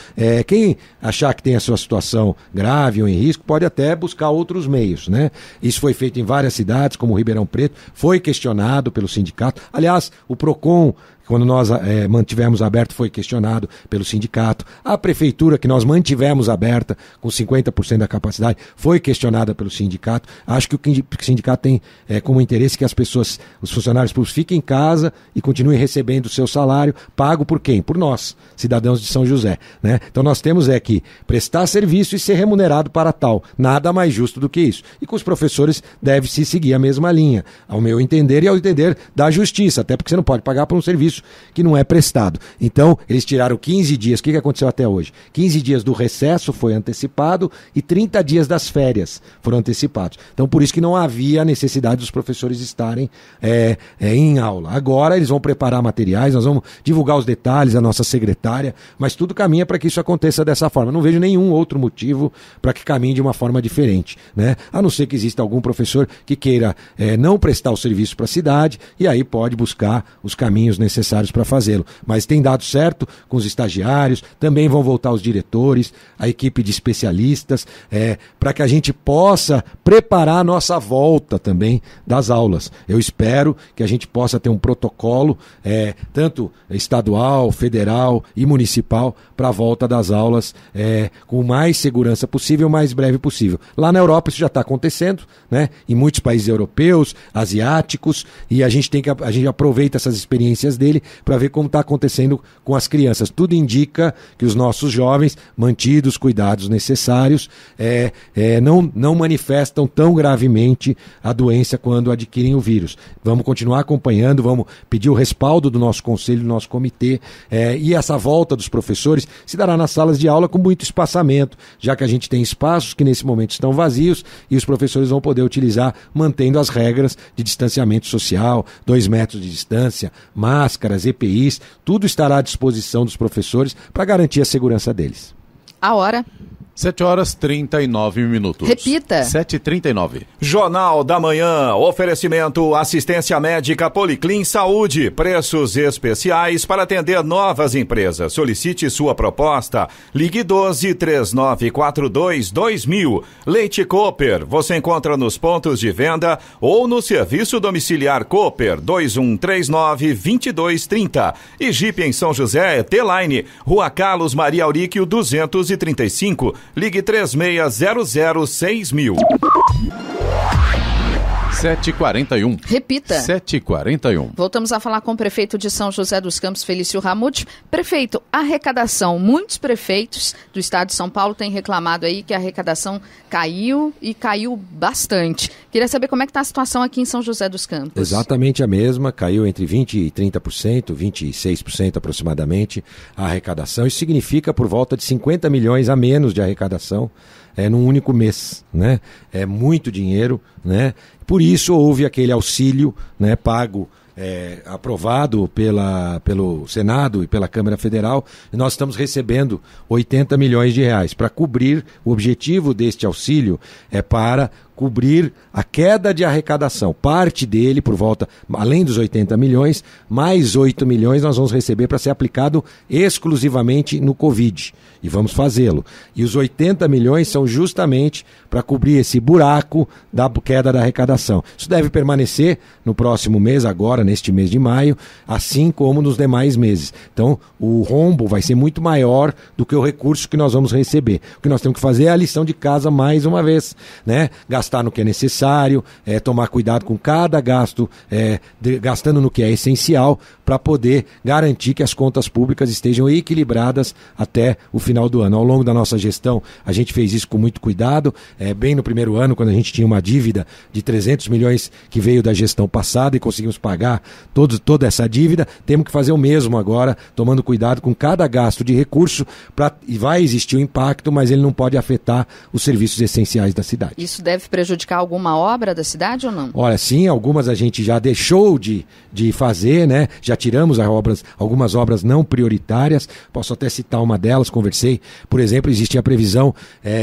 Quem achar que tem a sua situação grave ou em risco, pode até buscar outros meios, né? Isso foi feito em várias cidades, como Ribeirão Preto, foi questionado pelo sindicato. Aliás, o PROCON, quando nós mantivemos aberto, foi questionado pelo sindicato. A prefeitura, que nós mantivemos mantivemos aberta com 50% da capacidade, foi questionada pelo sindicato. Acho que o sindicato tem como interesse que as pessoas, os funcionários públicos, fiquem em casa e continuem recebendo o seu salário, pago por quem? Por nós, cidadãos de São José, né? Então nós temos que prestar serviço e ser remunerado para tal. Nada mais justo do que isso. E com os professores deve-se seguir a mesma linha, ao meu entender e ao entender da justiça, até porque você não pode pagar por um serviço que não é prestado. Então, eles tiraram 15 dias. O que aconteceu até hoje? 15 dias do recesso foi antecipado e 30 dias das férias foram antecipados. Então, por isso que não havia necessidade dos professores estarem em aula. Agora, eles vão preparar materiais, nós vamos divulgar os detalhes, a nossa secretária, mas tudo caminha para que isso aconteça dessa forma. Não vejo nenhum outro motivo para que caminhe de uma forma diferente, né? A não ser que exista algum professor que queira não prestar o serviço para a cidade e aí pode buscar os caminhos necessários para fazê-lo. Mas tem dado certo com os estagiários, também vão voltar os diretores, a equipe de especialistas, para que a gente possa preparar a nossa volta também das aulas. Eu espero que a gente possa ter um protocolo, tanto estadual, federal e municipal, para a volta das aulas com mais segurança possível, o mais breve possível. Lá na Europa isso já está acontecendo, né? Em muitos países europeus, asiáticos, e a gente aproveita essas experiências dele para ver como está acontecendo com as crianças. Tudo indica que os nossos jovens, mantidos os cuidados necessários, não manifestam tão gravemente a doença quando adquirem o vírus. Vamos continuar acompanhando, vamos pedir o respaldo do nosso conselho, do nosso comitê, e essa volta dos professores se dará nas salas de aula com muito espaçamento, já que a gente tem espaços que nesse momento estão vazios e os professores vão poder utilizar mantendo as regras de distanciamento social, 2 metros de distância, máscaras, EPIs, tudo estará à disposição dos professores para garantir a segurança deles. A hora. 7h39. Repita. 7h39. Jornal da Manhã. Oferecimento assistência médica Policlin Saúde. Preços especiais para atender novas empresas. Solicite sua proposta. Ligue 12-3942-2000. Leite Cooper. Você encontra nos pontos de venda ou no serviço domiciliar Cooper 2139-2230. E Jeep em São José, T-Line. Rua Carlos Maria Auríquio 235. Ligue 36006000. 7h41. Repita. 7h41. Voltamos a falar com o prefeito de São José dos Campos, Felício Ramute. Prefeito, arrecadação. Muitos prefeitos do estado de São Paulo têm reclamado aí que a arrecadação caiu e caiu bastante. Queria saber como é que está a situação aqui em São José dos Campos. Exatamente a mesma, caiu entre 20% e 30%, 26% aproximadamente a arrecadação. Isso significa por volta de 50 milhões a menos de arrecadação num único mês, né? É muito dinheiro, né? Por isso houve aquele auxílio, né, pago, aprovado pelo Senado e pela Câmara Federal, e nós estamos recebendo 80 milhões de reais para cobrir. O objetivo deste auxílio para cobrir a queda de arrecadação. Parte dele, por volta, além dos 80 milhões, mais 8 milhões nós vamos receber para ser aplicado exclusivamente no Covid. E vamos fazê-lo. E os 80 milhões são justamente para cobrir esse buraco da queda da arrecadação. Isso deve permanecer no próximo mês, agora, neste mês de maio, assim como nos demais meses. Então, o rombo vai ser muito maior do que o recurso que nós vamos receber. O que nós temos que fazer é a lição de casa mais uma vez, né? Gastar no que é necessário, tomar cuidado com cada gasto, gastando no que é essencial, para poder garantir que as contas públicas estejam equilibradas até o final do ano. Ao longo da nossa gestão, a gente fez isso com muito cuidado, bem no primeiro ano, quando a gente tinha uma dívida de 300 milhões que veio da gestão passada e conseguimos pagar toda essa dívida, temos que fazer o mesmo agora, tomando cuidado com cada gasto de recurso, e vai existir um impacto, mas ele não pode afetar os serviços essenciais da cidade. Isso deve prejudicar alguma obra da cidade ou não? Olha, sim, algumas a gente já deixou de fazer, né? Já tiramos algumas obras não prioritárias. Posso até citar uma delas, conversei. Por exemplo, existe a previsão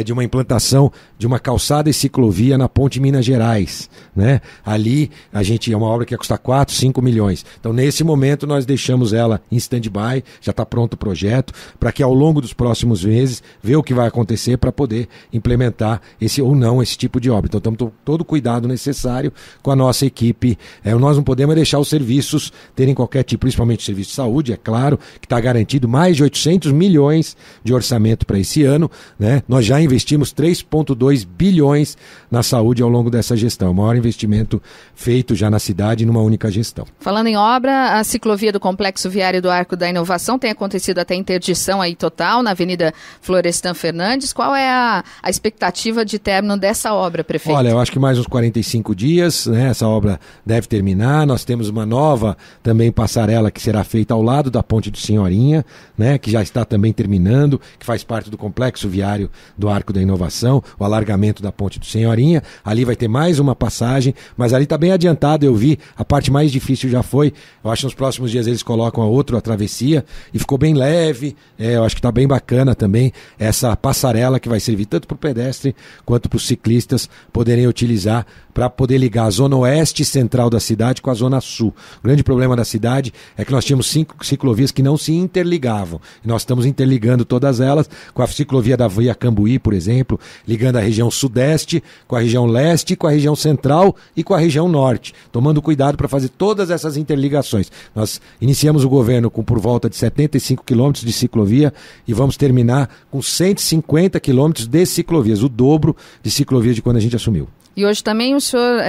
de uma implantação de uma calçada e ciclovia na Ponte Minas Gerais, né? Ali, é uma obra que ia custar 4, 5 milhões. Então, nesse momento, nós deixamos ela em stand-by, já está pronto o projeto, para que ao longo dos próximos meses, ver o que vai acontecer para poder implementar esse ou não esse tipo de obra. Então, estamos com todo o cuidado necessário com a nossa equipe. Nós não podemos deixar os serviços terem qualquer tipo, principalmente o serviço de saúde, é claro, que está garantido mais de 800 milhões de orçamento para esse ano, né? Nós já investimos 3,2 bilhões na saúde ao longo dessa gestão, o maior investimento feito já na cidade numa única gestão. Falando em obra, a ciclovia do Complexo Viário do Arco da Inovação tem acontecido até interdição aí total na Avenida Florestan Fernandes. Qual é a expectativa de término dessa obra, prefeito? Olha, eu acho que mais uns 45 dias, né? Essa obra deve terminar. Nós temos uma nova também passarela que será feita ao lado da Ponte do Senhorinha, né? Que já está também terminando, que faz parte do Complexo Viário do Arco da Inovação, o alargamento da Ponte do Senhorinha. Ali vai ter mais uma passagem, mas ali está bem adiantado, eu vi, a parte mais difícil já foi. Eu acho que nos próximos dias eles colocam a travessia, e ficou bem leve. Eu acho que está bem bacana também essa passarela que vai servir tanto para o pedestre quanto para os ciclistas poderem utilizar para poder ligar a zona oeste e central da cidade com a zona sul. O grande problema da cidade é que nós tínhamos 5 ciclovias que não se interligavam. E nós estamos interligando todas elas com a ciclovia da Via Cambuí, por exemplo, ligando a região sudeste com a região leste, com a região central e com a região norte, tomando cuidado para fazer todas essas interligações. Nós iniciamos o governo com por volta de 75 quilômetros de ciclovia e vamos terminar com 150 quilômetros de ciclovias, o dobro de ciclovias de quando a gente assumiu. E hoje também o senhor,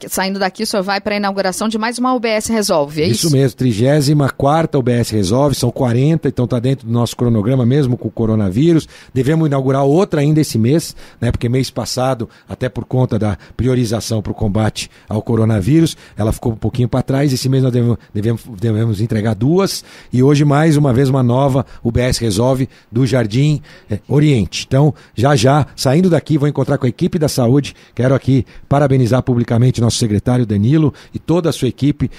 saindo daqui, o senhor vai para a inauguração de mais uma UBS Resolve, é isso? Isso mesmo, 34ª UBS Resolve, são 40, então está dentro do nosso cronograma mesmo com o coronavírus. Devemos inaugurar outra ainda esse mês, né, porque mês passado, até por conta da priorização para o combate ao coronavírus, ela ficou um pouquinho para trás. Esse mês nós devemos entregar 2 e hoje mais uma vez uma nova UBS Resolve do Jardim Oriente. Então, já, saindo daqui, vou encontrar com a equipe da saúde. Quero aqui parabenizar publicamente nosso secretário Danilo e toda a sua equipe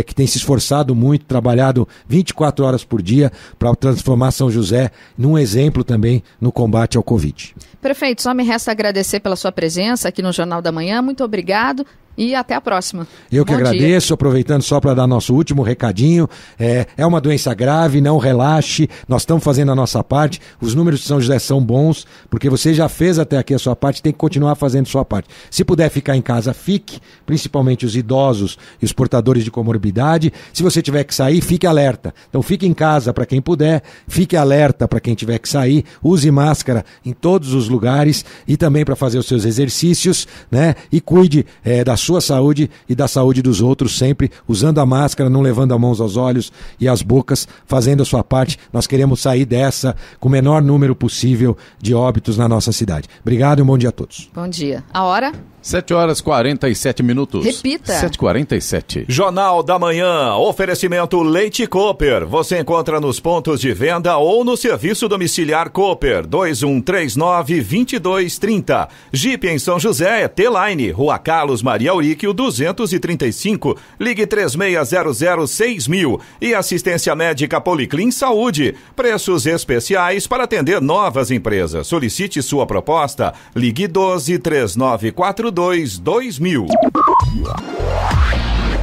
que tem se esforçado muito, trabalhado 24 horas por dia para transformar São José num exemplo também no combate ao Covid. Prefeito, só me resta agradecer pela sua presença aqui no Jornal da Manhã. Muito obrigado. E até a próxima. Eu que agradeço, aproveitando só para dar nosso último recadinho, é uma doença grave, não relaxe, nós estamos fazendo a nossa parte, os números de São José são bons, porque você já fez até aqui a sua parte, tem que continuar fazendo a sua parte. Se puder ficar em casa, fique, principalmente os idosos e os portadores de comorbidade. Se você tiver que sair, fique alerta. Então fique em casa para quem puder, fique alerta para quem tiver que sair, use máscara em todos os lugares e também para fazer os seus exercícios, né? E cuide da sua saúde e da saúde dos outros, sempre usando a máscara, não levando as mãos aos olhos e às bocas, fazendo a sua parte. Nós queremos sair dessa com o menor número possível de óbitos na nossa cidade. Obrigado e um bom dia a todos. Bom dia. A hora? 7h47. Repita. 7h47. Jornal da Manhã, oferecimento Leite Cooper. Você encontra nos pontos de venda ou no serviço domiciliar Cooper, 2139-2230. Jeep em São José é T-Line, Rua Carlos Maria Auríquio, 235. Ligue 36006000. E assistência médica Policlin Saúde. Preços especiais para atender novas empresas. Solicite sua proposta. Ligue 1239422000.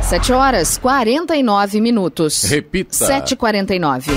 7h49. Repita. 7h49.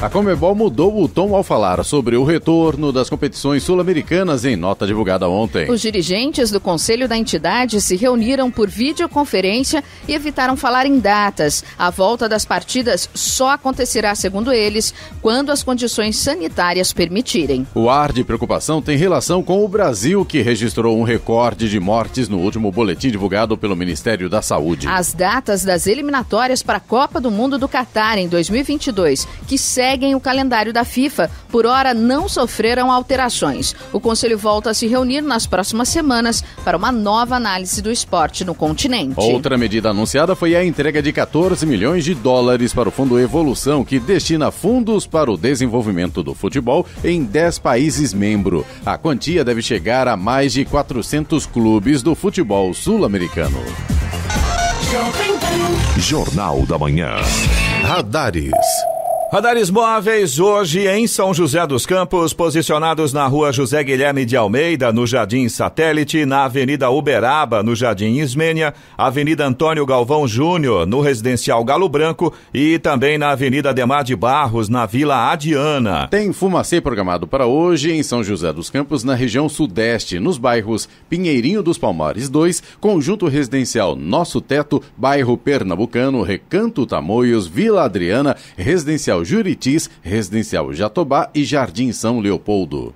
A Conmebol mudou o tom ao falar sobre o retorno das competições sul-americanas em nota divulgada ontem. Os dirigentes do conselho da entidade se reuniram por videoconferência e evitaram falar em datas. A volta das partidas só acontecerá, segundo eles, quando as condições sanitárias permitirem. O ar de preocupação tem relação com o Brasil, que registrou um recorde de mortes no último boletim divulgado pelo Ministério da Saúde. As datas das eliminatórias para a Copa do Mundo do Catar em 2022, que seguem o calendário da FIFA, por hora não sofreram alterações. O Conselho volta a se reunir nas próximas semanas para uma nova análise do esporte no continente. Outra medida anunciada foi a entrega de 14 milhões de dólares para o Fundo Evolução, que destina fundos para o desenvolvimento do futebol em 10 países membros. A quantia deve chegar a mais de 400 clubes do futebol sul-americano. Jornal da Manhã. Radares. Radares móveis hoje em São José dos Campos, posicionados na rua José Guilherme de Almeida, no Jardim Satélite, na Avenida Uberaba, no Jardim Ismênia, Avenida Antônio Galvão Júnior, no Residencial Galo Branco e também na Avenida Ademar de Barros, na Vila Adiana. Tem fumacê programado para hoje em São José dos Campos, na região sudeste, nos bairros Pinheirinho dos Palmares 2, Conjunto Residencial Nosso Teto, Bairro Pernambucano, Recanto Tamoios, Vila Adriana, Residencial Juritis, Residencial Jatobá e Jardim São Leopoldo.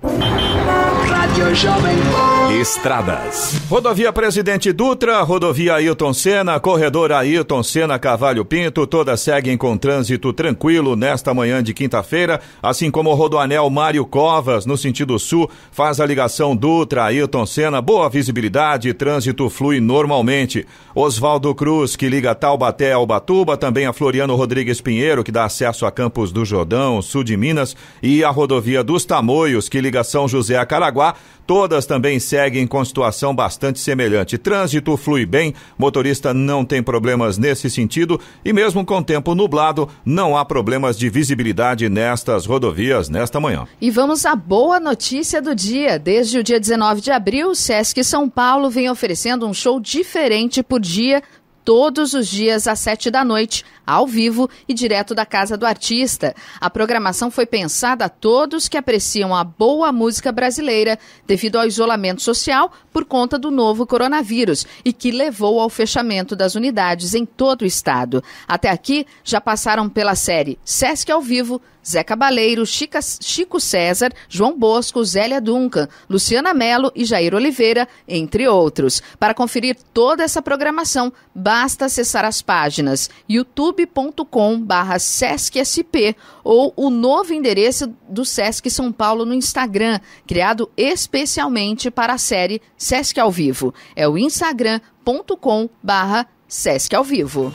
Estradas. Rodovia Presidente Dutra, rodovia Ailton Senna, corredor Ailton Senna Cavalho Pinto, todas seguem com trânsito tranquilo nesta manhã de quinta-feira, assim como o rodoanel Mário Covas, no sentido sul, faz a ligação Dutra Ailton Senna, boa visibilidade, trânsito flui normalmente. Oswaldo Cruz, que liga Taubaté a Ubatuba, também a Floriano Rodrigues Pinheiro, que dá acesso a Campos do Jordão, sul de Minas, e a rodovia dos Tamoios, que liga São José a Caraguá, todas também seguem com situação bastante semelhante. Trânsito flui bem, motorista não tem problemas nesse sentido e mesmo com tempo nublado, não há problemas de visibilidade nestas rodovias nesta manhã. E vamos à boa notícia do dia. Desde o dia 19 de abril, o Sesc São Paulo vem oferecendo um show diferente por dia, todos os dias às 19h, ao vivo e direto da casa do artista. A programação foi pensada a todos que apreciam a boa música brasileira devido ao isolamento social por conta do novo coronavírus e que levou ao fechamento das unidades em todo o estado. Até aqui já passaram pela série Sesc ao Vivo, Zé Cabaleiro, Chico César, João Bosco, Zélia Duncan, Luciana Mello e Jair Oliveira, entre outros. Para conferir toda essa programação, basta acessar as páginas youtube.com/SescSP ou o novo endereço do Sesc São Paulo no Instagram, criado especialmente para a série Sesc ao Vivo. É o instagram.com/Sesc ao Vivo.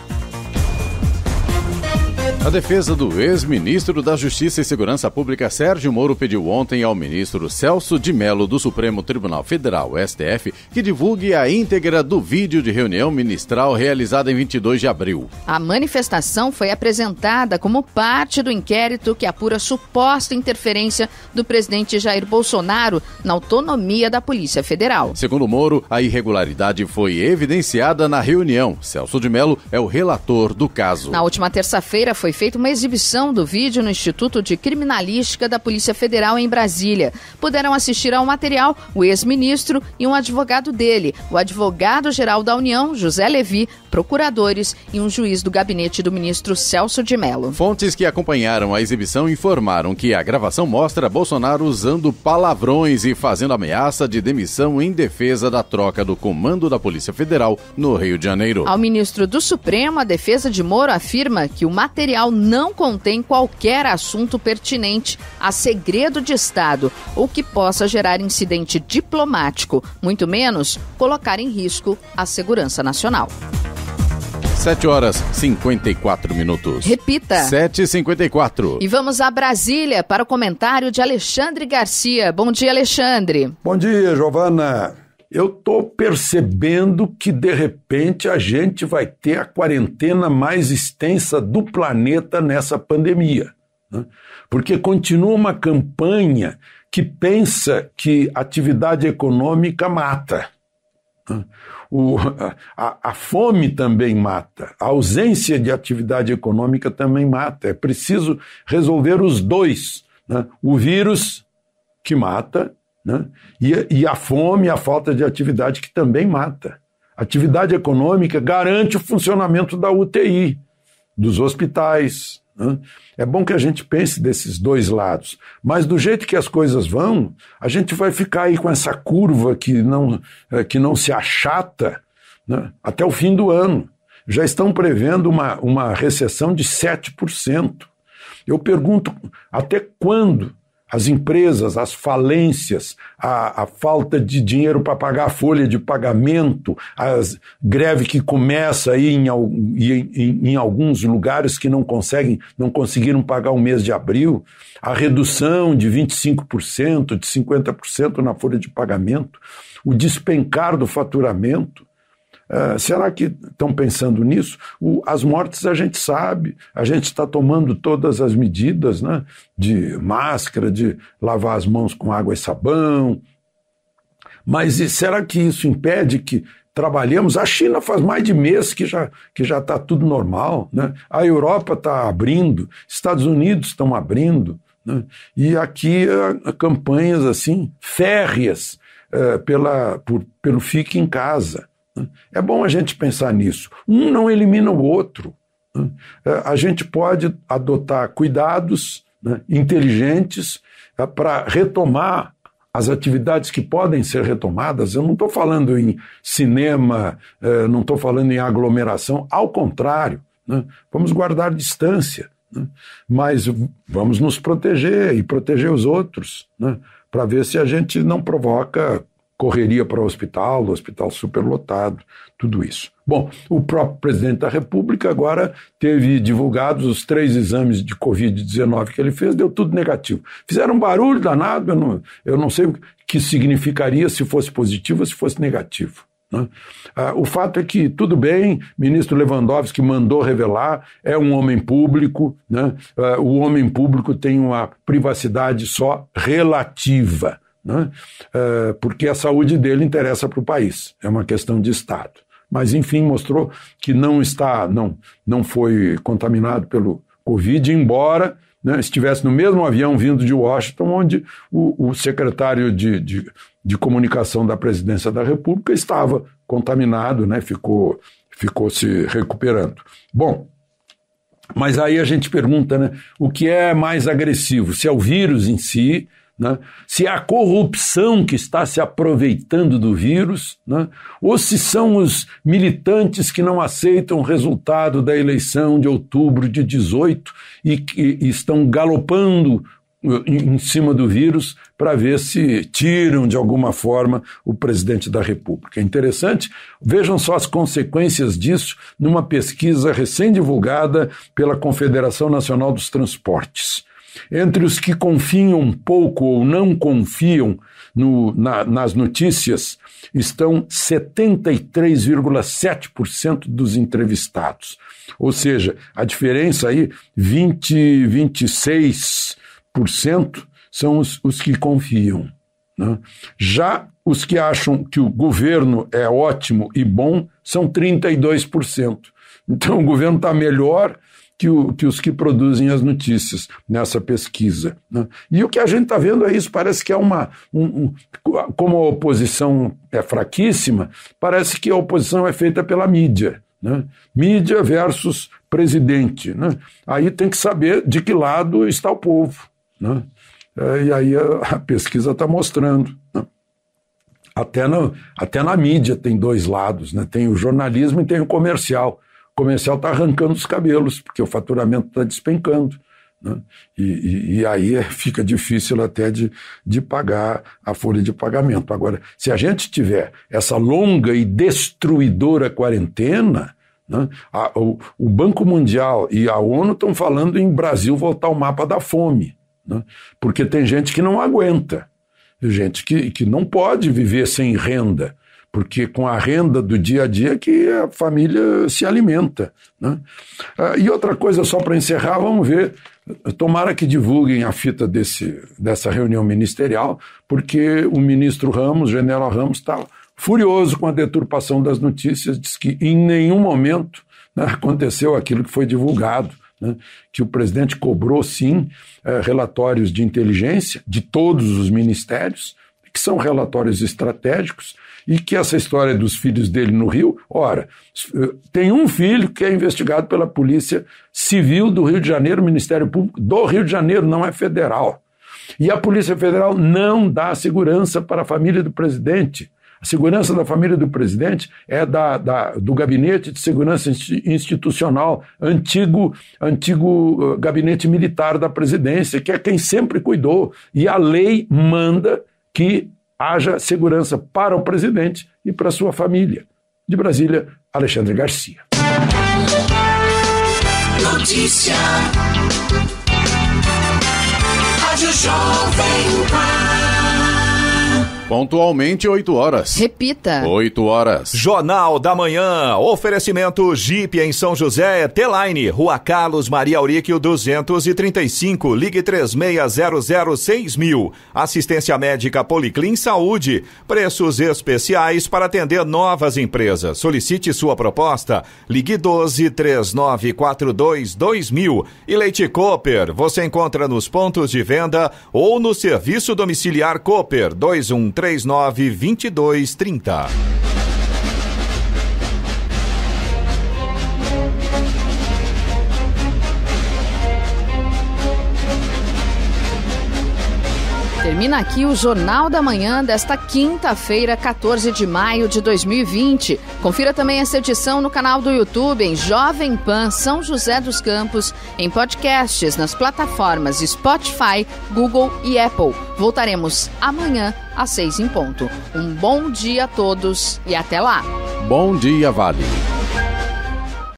A defesa do ex-ministro da Justiça e Segurança Pública, Sérgio Moro, pediu ontem ao ministro Celso de Mello, do Supremo Tribunal Federal, STF, que divulgue a íntegra do vídeo de reunião ministral realizada em 22 de abril. A manifestação foi apresentada como parte do inquérito que apura suposta interferência do presidente Jair Bolsonaro na autonomia da Polícia Federal. Segundo Moro, a irregularidade foi evidenciada na reunião. Celso de Mello é o relator do caso. Na última terça-feira foi feita uma exibição do vídeo no Instituto de Criminalística da Polícia Federal em Brasília. Puderam assistir ao material o ex-ministro e um advogado dele, o advogado-geral da União, José Levi, procuradores e um juiz do gabinete do ministro Celso de Mello. Fontes que acompanharam a exibição informaram que a gravação mostra Bolsonaro usando palavrões e fazendo ameaça de demissão em defesa da troca do comando da Polícia Federal no Rio de Janeiro. Ao ministro do Supremo, a defesa de Moro afirma que o material não contém qualquer assunto pertinente a segredo de Estado ou que possa gerar incidente diplomático, muito menos colocar em risco a segurança nacional. 7h54. Repita. 7h54. E vamos a Brasília para o comentário de Alexandre Garcia. Bom dia, Alexandre. Bom dia, Giovana. Eu estou percebendo que, de repente, a gente vai ter a quarentena mais extensa do planeta nessa pandemia, né? Porque continua uma campanha que pensa que atividade econômica mata, né? A fome também mata, a ausência de atividade econômica também mata. É preciso resolver os dois, né? O vírus que mata, né? E a fome, a falta de atividade que também mata. Atividade econômica garante o funcionamento da UTI, dos hospitais, né? É bom que a gente pense desses dois lados, mas do jeito que as coisas vão, a gente vai ficar aí com essa curva que não se achata, né? Até o fim do ano. Já estão prevendo uma recessão de 7%. Eu pergunto, até quando as empresas, as falências, a falta de dinheiro para pagar a folha de pagamento, a greve que começa aí em alguns lugares que não conseguiram pagar o mês de abril, a redução de 25%, de 50% na folha de pagamento, o despencar do faturamento, Será que estão pensando nisso? As mortes a gente sabe, a gente está tomando todas as medidas, né, de máscara, de lavar as mãos com água e sabão, mas será que isso impede que trabalhemos? A China faz mais de mês que já está tudo normal, né? A Europa está abrindo, Estados Unidos estão abrindo, né? E aqui campanhas assim férreas pelo fique em casa. Né? É bom a gente pensar nisso. Um não elimina o outro. Né? A gente pode adotar cuidados, né, inteligentes para retomar as atividades que podem ser retomadas. Eu não estou falando em cinema, não estou falando em aglomeração, ao contrário, né? Vamos guardar distância, né? Mas vamos nos proteger e proteger os outros, né? Para ver se a gente não provoca correria para o hospital superlotado, tudo isso. Bom, o próprio presidente da República agora teve divulgados os 3 exames de Covid-19 que ele fez, deu tudo negativo. Fizeram um barulho danado, eu não sei o que significaria se fosse positivo ou se fosse negativo. Né? O fato é que, tudo bem, ministro Lewandowski mandou revelar, é um homem público, né? O homem público tem uma privacidade só relativa, né? Porque a saúde dele interessa para o país, é uma questão de Estado. Mas, enfim, mostrou que não foi contaminado pelo Covid, embora, né, estivesse no mesmo avião vindo de Washington, onde o secretário de comunicação da presidência da República estava contaminado, né, ficou se recuperando. Bom, mas aí a gente pergunta, né, o que é mais agressivo, se é o vírus em si, né? Se é a corrupção que está se aproveitando do vírus, né? Ou se são os militantes que não aceitam o resultado da eleição de outubro de 18 e estão galopando em cima do vírus para ver se tiram de alguma forma o presidente da República. É interessante, vejam só as consequências disso numa pesquisa recém-divulgada pela Confederação Nacional dos Transportes. Entre os que confiam pouco ou não confiam nas notícias, estão 73,7% dos entrevistados. Ou seja, a diferença aí, 26% são os que confiam. Né? Já os que acham que o governo é ótimo e bom são 32%. Então o governo está melhor que os que produzem as notícias nessa pesquisa. Né? E o que a gente está vendo é isso, parece que é como a oposição é fraquíssima, parece que a oposição é feita pela mídia. Né? Mídia versus presidente. Né? Aí tem que saber de que lado está o povo. Né? E aí a pesquisa está mostrando. Né? Até na mídia tem 2 lados, né? Tem o jornalismo e tem o comercial. O comercial está arrancando os cabelos, porque o faturamento está despencando. Né? E aí fica difícil até de pagar a folha de pagamento. Agora, se a gente tiver essa longa e destruidora quarentena, né, o Banco Mundial e a ONU estão falando em Brasil voltar ao mapa da fome, né? Porque tem gente que não aguenta, gente que não pode viver sem renda, porque com a renda do dia a dia que a família se alimenta. Né? E outra coisa, só para encerrar, vamos ver, tomara que divulguem a fita dessa reunião ministerial, porque o ministro Ramos, general Ramos, está furioso com a deturpação das notícias, diz que em nenhum momento, né, aconteceu aquilo que foi divulgado, né, que o presidente cobrou, sim, relatórios de inteligência de todos os ministérios, que são relatórios estratégicos, e que essa história dos filhos dele no Rio, ora, tem um filho que é investigado pela Polícia Civil do Rio de Janeiro, Ministério Público do Rio de Janeiro, não é federal. E a Polícia Federal não dá segurança para a família do presidente. A segurança da família do presidente é do Gabinete de Segurança Institucional, antigo gabinete militar da presidência, que é quem sempre cuidou. E a lei manda que haja segurança para o presidente e para sua família. De Brasília, Alexandre Garcia. Notícia. Rádio Jovem Pan. Pontualmente 8 horas. Repita. 8 horas. Jornal da Manhã. Oferecimento Jeep em São José, T-Line, Rua Carlos Maria Auríquio 235, ligue 36006000. Assistência médica Policlin Saúde. Preços especiais para atender novas empresas. Solicite sua proposta. Ligue 1239422000. E Leite Cooper. Você encontra nos pontos de venda ou no serviço domiciliar Cooper 2139-2230. Termina aqui o Jornal da Manhã desta quinta-feira, 14 de maio de 2020. Confira também essa edição no canal do YouTube em Jovem Pan São José dos Campos, em podcasts nas plataformas Spotify, Google e Apple. Voltaremos amanhã às 6 em ponto. Um bom dia a todos e até lá. Bom dia, Vale.